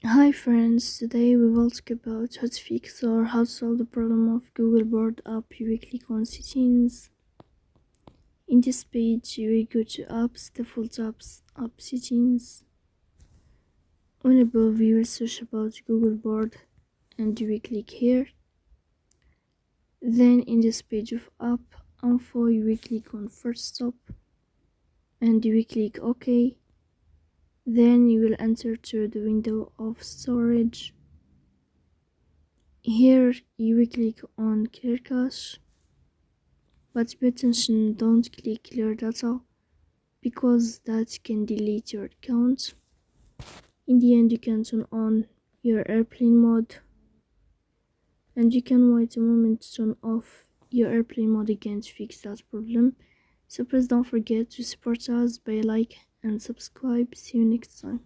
Hi friends, today we will talk about how to fix or how to solve the problem of Google Board app you click on settings. In this page you will go to apps, default apps, app settings. On above you will search about Google Board and you will click here. Then in this page of app info you will click on first stop and you will click OK. Then you will enter to the window of storage. Here you will click on clear cache, but pay attention, don't click clear data because that can delete your account. In the end you can turn on your airplane mode and you can wait a moment to turn off your airplane mode again to fix that problem. So please don't forget to support us by like and subscribe. See you next time.